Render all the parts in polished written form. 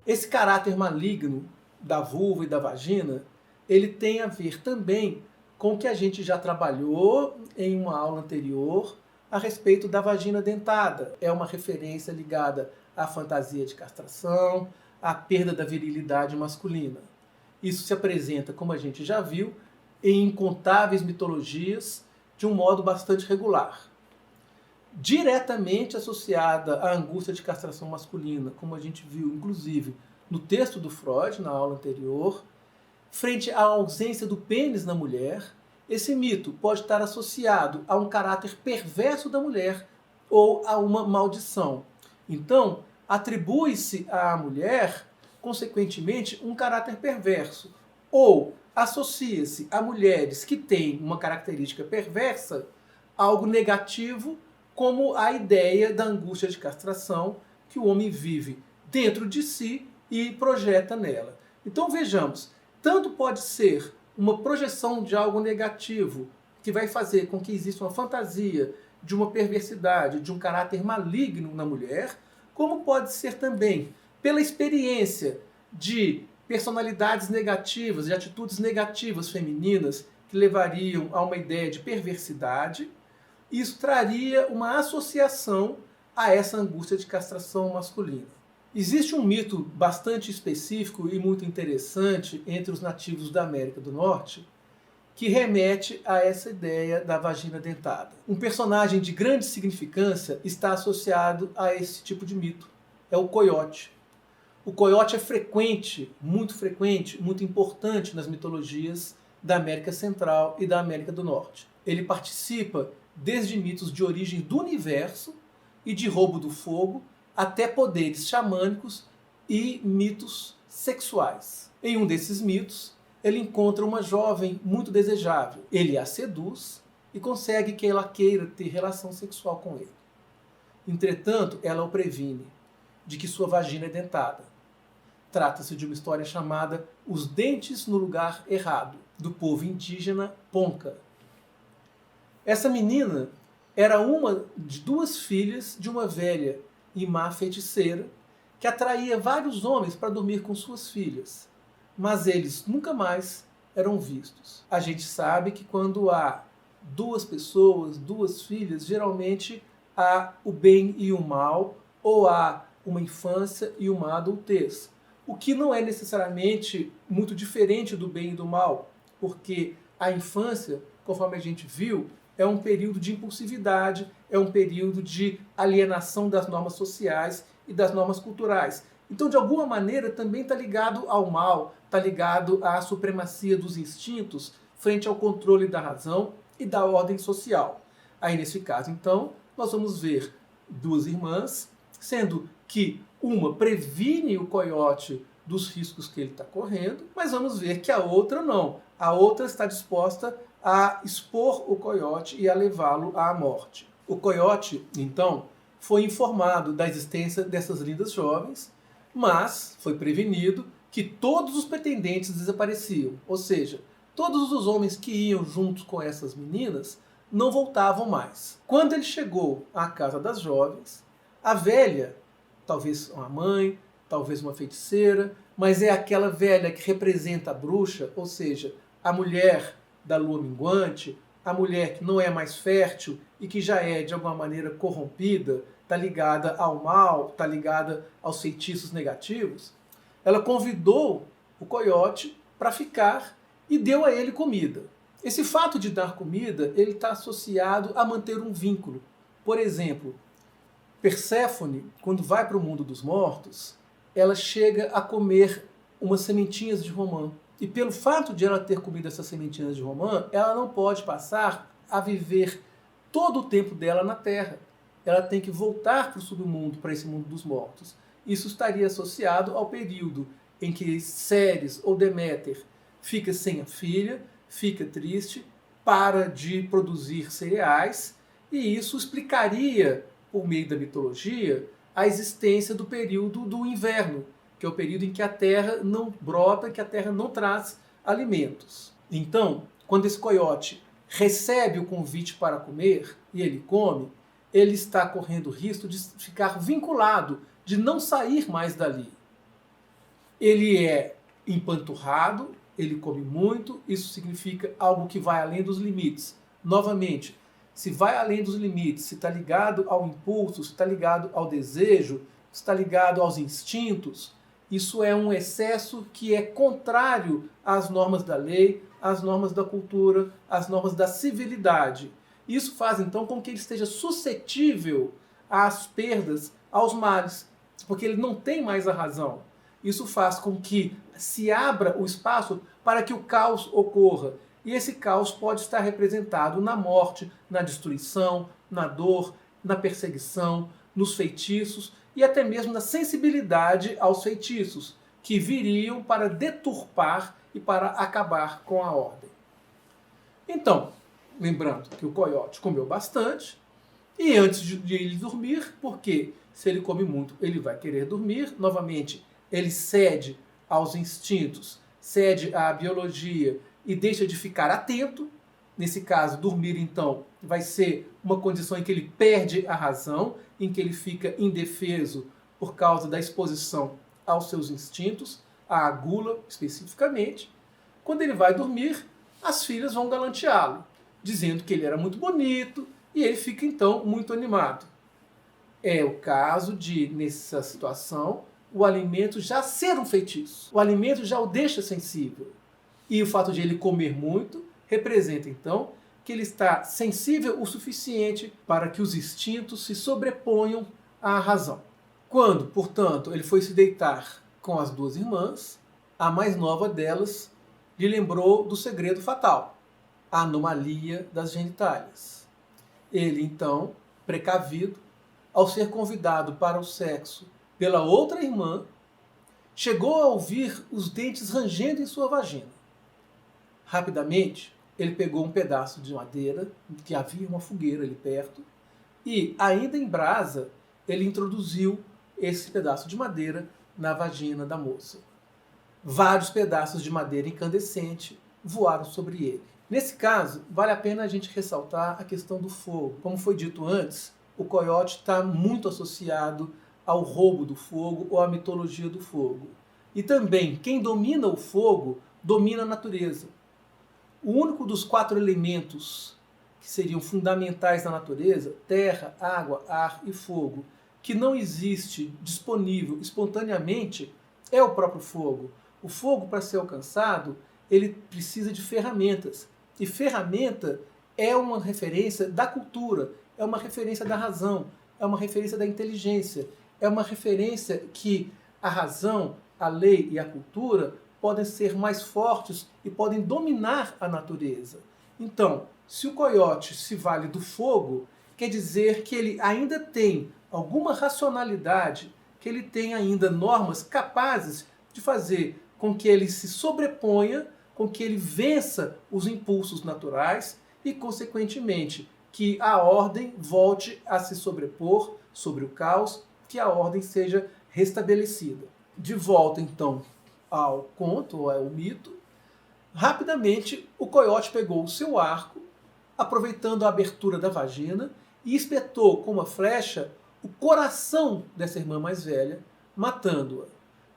Esse caráter maligno da vulva e da vagina, ele tem a ver também com o que a gente já trabalhou em uma aula anterior a respeito da vagina dentada. É uma referência ligada à fantasia de castração, à perda da virilidade masculina. Isso se apresenta, como a gente já viu, em incontáveis mitologias de um modo bastante regular. Diretamente associada à angústia de castração masculina, como a gente viu, inclusive, no texto do Freud, na aula anterior, frente à ausência do pênis na mulher, esse mito pode estar associado a um caráter perverso da mulher ou a uma maldição. Então, atribui-se à mulher, consequentemente, um caráter perverso, ou associa-se a mulheres que têm uma característica perversa algo negativo, como a ideia da angústia de castração que o homem vive dentro de si e projeta nela. Então vejamos, tanto pode ser uma projeção de algo negativo, que vai fazer com que exista uma fantasia de uma perversidade, de um caráter maligno na mulher, como pode ser também pela experiência de personalidades negativas, de atitudes negativas femininas que levariam a uma ideia de perversidade. Isso traria uma associação a essa angústia de castração masculina. Existe um mito bastante específico e muito interessante entre os nativos da América do Norte que remete a essa ideia da vagina dentada. Um personagem de grande significância está associado a esse tipo de mito. É o coiote. O coiote é frequente, muito importante nas mitologias da América Central e da América do Norte. Ele participa desde mitos de origem do universo e de roubo do fogo, até poderes xamânicos e mitos sexuais. Em um desses mitos, ele encontra uma jovem muito desejável. Ele a seduz e consegue que ela queira ter relação sexual com ele. Entretanto, ela o previne de que sua vagina é dentada. Trata-se de uma história chamada Os Dentes no Lugar Errado, do povo indígena Ponca. Essa menina era uma de duas filhas de uma velha e má feiticeira que atraía vários homens para dormir com suas filhas, mas eles nunca mais eram vistos. A gente sabe que quando há duas pessoas, duas filhas, geralmente há o bem e o mal, ou há uma infância e uma adultez. O que não é necessariamente muito diferente do bem e do mal, porque a infância, conforme a gente viu, é um período de impulsividade, é um período de alienação das normas sociais e das normas culturais. Então, de alguma maneira, também está ligado ao mal, está ligado à supremacia dos instintos frente ao controle da razão e da ordem social. Aí, nesse caso, então, nós vamos ver duas irmãs, sendo que uma previne o coiote dos riscos que ele está correndo, mas vamos ver que a outra não. A outra está disposta a expor o coiote e a levá-lo à morte. O coiote, então, foi informado da existência dessas lindas jovens, mas foi prevenido que todos os pretendentes desapareciam, ou seja, todos os homens que iam juntos com essas meninas não voltavam mais. Quando ele chegou à casa das jovens, a velha, talvez uma mãe, talvez uma feiticeira, mas é aquela velha que representa a bruxa, ou seja, a mulher da lua minguante, a mulher que não é mais fértil e que já é de alguma maneira corrompida, está ligada ao mal, está ligada aos feitiços negativos, ela convidou o coiote para ficar e deu a ele comida. Esse fato de dar comida, ele está associado a manter um vínculo. Por exemplo, Perséfone, quando vai para o mundo dos mortos, ela chega a comer umas sementinhas de romã. E pelo fato de ela ter comido essas sementinhas de romã, ela não pode passar a viver todo o tempo dela na Terra. Ela tem que voltar para o submundo, para esse mundo dos mortos. Isso estaria associado ao período em que Ceres ou Deméter fica sem a filha, fica triste, para de produzir cereais, e isso explicaria, por meio da mitologia, a existência do período do inverno, que é o período em que a terra não brota, que a terra não traz alimentos. Então, quando esse coiote recebe o convite para comer e ele come, ele está correndo o risco de ficar vinculado, de não sair mais dali. Ele é empanturrado, ele come muito, isso significa algo que vai além dos limites. Novamente, se vai além dos limites, se está ligado ao impulso, se está ligado ao desejo, se está ligado aos instintos, isso é um excesso que é contrário às normas da lei, às normas da cultura, às normas da civilidade. Isso faz então com que ele esteja suscetível às perdas, aos males, porque ele não tem mais a razão. Isso faz com que se abra o espaço para que o caos ocorra. E esse caos pode estar representado na morte, na destruição, na dor, na perseguição, nos feitiços e até mesmo na sensibilidade aos feitiços, que viriam para deturpar e para acabar com a ordem. Então, lembrando que o coiote comeu bastante, e antes de ele dormir, porque se ele come muito, ele vai querer dormir, novamente, ele cede aos instintos, cede à biologia e deixa de ficar atento. Nesse caso, dormir, então, vai ser uma condição em que ele perde a razão, em que ele fica indefeso por causa da exposição aos seus instintos, à gula especificamente. Quando ele vai dormir, as filhas vão galanteá-lo, dizendo que ele era muito bonito, e ele fica, então, muito animado. É o caso de, nessa situação, o alimento já ser um feitiço. O alimento já o deixa sensível. E o fato de ele comer muito representa, então, que ele está sensível o suficiente para que os instintos se sobreponham à razão. Quando, portanto, ele foi se deitar com as duas irmãs, a mais nova delas lhe lembrou do segredo fatal, a anomalia das genitálias. Ele, então, precavido, ao ser convidado para o sexo pela outra irmã, chegou a ouvir os dentes rangendo em sua vagina. Rapidamente, ele pegou um pedaço de madeira, que havia uma fogueira ali perto, e, ainda em brasa, ele introduziu esse pedaço de madeira na vagina da moça. Vários pedaços de madeira incandescente voaram sobre ele. Nesse caso, vale a pena a gente ressaltar a questão do fogo. Como foi dito antes, o coiote está muito associado ao roubo do fogo ou à mitologia do fogo. E também, quem domina o fogo, domina a natureza. O único dos 4 elementos que seriam fundamentais na natureza, terra, água, ar e fogo, que não existe disponível espontaneamente, é o próprio fogo. O fogo, para ser alcançado, ele precisa de ferramentas. E ferramenta é uma referência da cultura, é uma referência da razão, é uma referência da inteligência, é uma referência que a razão, a lei e a cultura podem ser mais fortes e podem dominar a natureza. Então, se o coiote se vale do fogo, quer dizer que ele ainda tem alguma racionalidade, que ele tem ainda normas capazes de fazer com que ele se sobreponha, com que ele vença os impulsos naturais e, consequentemente, que a ordem volte a se sobrepor sobre o caos, que a ordem seja restabelecida. De volta, então, ao conto, ou ao mito, rapidamente o coiote pegou o seu arco, aproveitando a abertura da vagina, e espetou com uma flecha o coração dessa irmã mais velha, matando-a.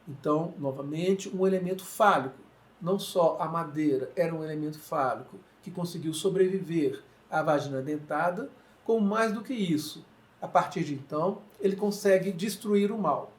Então, novamente, um elemento fálico. Não só a madeira era um elemento fálico que conseguiu sobreviver à vagina dentada, como mais do que isso, a partir de então, ele consegue destruir o mal.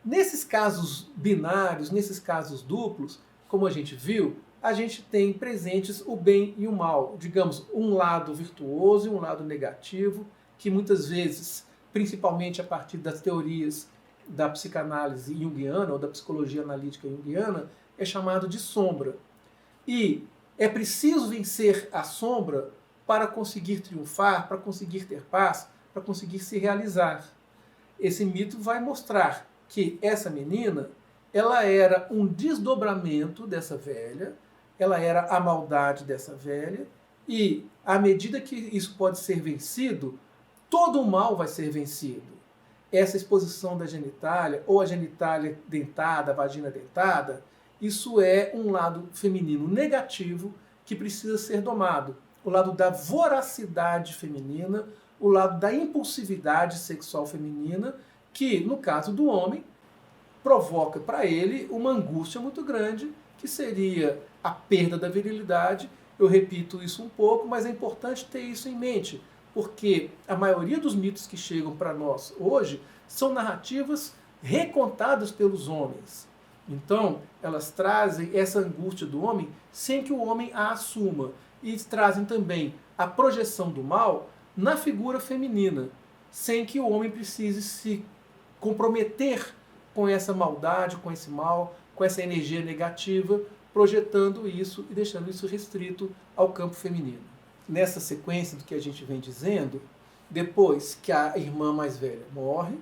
Nesses casos binários, nesses casos duplos, como a gente viu, a gente tem presentes o bem e o mal. Digamos, um lado virtuoso e um lado negativo, que muitas vezes, principalmente a partir das teorias da psicanálise junguiana ou da psicologia analítica junguiana, é chamado de sombra. E é preciso vencer a sombra para conseguir triunfar, para conseguir ter paz, para conseguir se realizar. Esse mito vai mostrar que essa menina, ela era um desdobramento dessa velha, ela era a maldade dessa velha, e à medida que isso pode ser vencido, todo o mal vai ser vencido. Essa exposição da genitália, ou a genitália dentada, a vagina dentada, isso é um lado feminino negativo que precisa ser domado. O lado da voracidade feminina, o lado da impulsividade sexual feminina, que, no caso do homem, provoca para ele uma angústia muito grande, que seria a perda da virilidade. Eu repito isso um pouco, mas é importante ter isso em mente, porque a maioria dos mitos que chegam para nós hoje são narrativas recontadas pelos homens. Então, elas trazem essa angústia do homem sem que o homem a assuma. E trazem também a projeção do mal na figura feminina, sem que o homem precise se comprometer com essa maldade, com esse mal, com essa energia negativa, projetando isso e deixando isso restrito ao campo feminino. Nessa sequência do que a gente vem dizendo, depois que a irmã mais velha morre,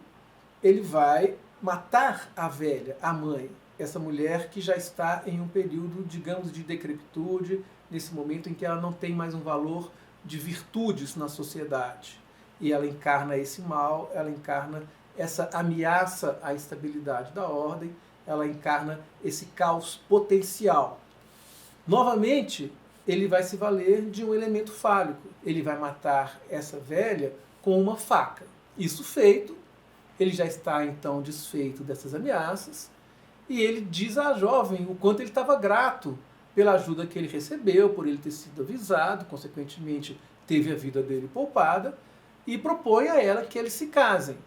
ele vai matar a velha, a mãe, essa mulher que já está em um período, digamos, de decrepitude, nesse momento em que ela não tem mais um valor de virtudes na sociedade. E ela encarna esse mal, ela encarna essa ameaça à estabilidade da ordem, ela encarna esse caos potencial. Novamente, ele vai se valer de um elemento fálico. Ele vai matar essa velha com uma faca. Isso feito, ele já está então desfeito dessas ameaças, e ele diz à jovem o quanto ele estava grato pela ajuda que ele recebeu, por ele ter sido avisado, consequentemente teve a vida dele poupada, e propõe a ela que eles se casem.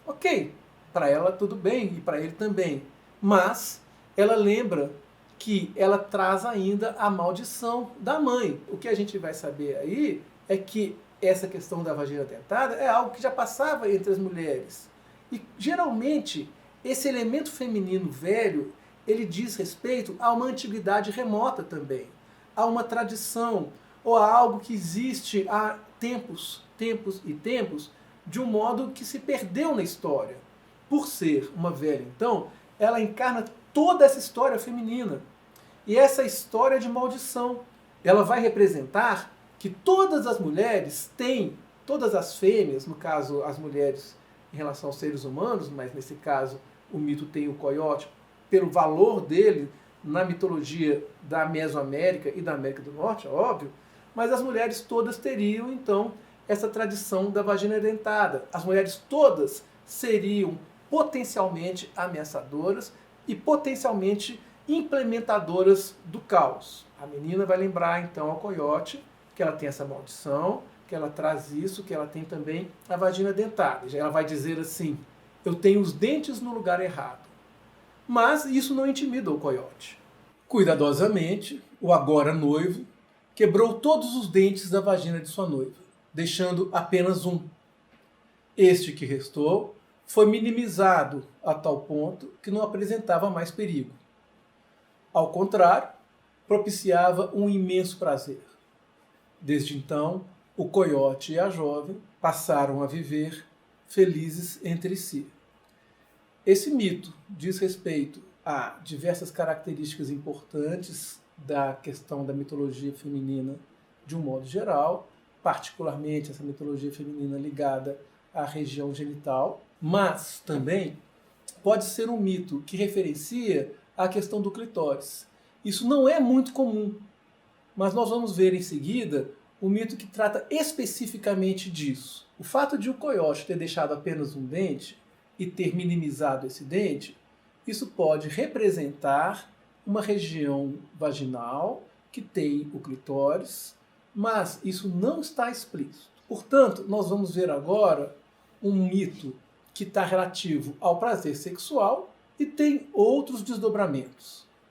Ok, para ela tudo bem e para ele também, mas ela lembra que ela traz ainda a maldição da mãe. O que a gente vai saber aí é que essa questão da vagina dentada é algo que já passava entre as mulheres. E geralmente esse elemento feminino velho, ele diz respeito a uma antiguidade remota também, a uma tradição, ou a algo que existe há tempos e tempos, de um modo que se perdeu na história. Por ser uma velha, então, ela encarna toda essa história feminina. E essa história de maldição, ela vai representar que todas as mulheres têm, todas as fêmeas, no caso as mulheres em relação aos seres humanos, mas nesse caso o mito tem o coiote, pelo valor dele na mitologia da Mesoamérica e da América do Norte, é óbvio, mas as mulheres todas teriam, então, essa tradição da vagina dentada. As mulheres todas seriam potencialmente ameaçadoras e potencialmente implementadoras do caos. A menina vai lembrar, então, ao coiote que ela tem essa maldição, que ela traz isso, que ela tem também a vagina dentada. Ela vai dizer assim: eu tenho os dentes no lugar errado. Mas isso não intimida o coiote. Cuidadosamente, o agora noivo quebrou todos os dentes da vagina de sua noiva, deixando apenas um. Este que restou foi minimizado a tal ponto que não apresentava mais perigo. Ao contrário, propiciava um imenso prazer. Desde então, o coiote e a jovem passaram a viver felizes entre si. Esse mito diz respeito a diversas características importantes da questão da mitologia feminina de um modo geral, particularmente essa mitologia feminina ligada à região genital, mas também pode ser um mito que referencia a questão do clitóris. Isso não é muito comum, mas nós vamos ver em seguida um mito que trata especificamente disso. O fato de o coiote ter deixado apenas um dente e ter minimizado esse dente, isso pode representar uma região vaginal que tem o clitóris, mas isso não está explícito. Portanto, nós vamos ver agora um mito que está relativo ao prazer sexual e tem outros desdobramentos.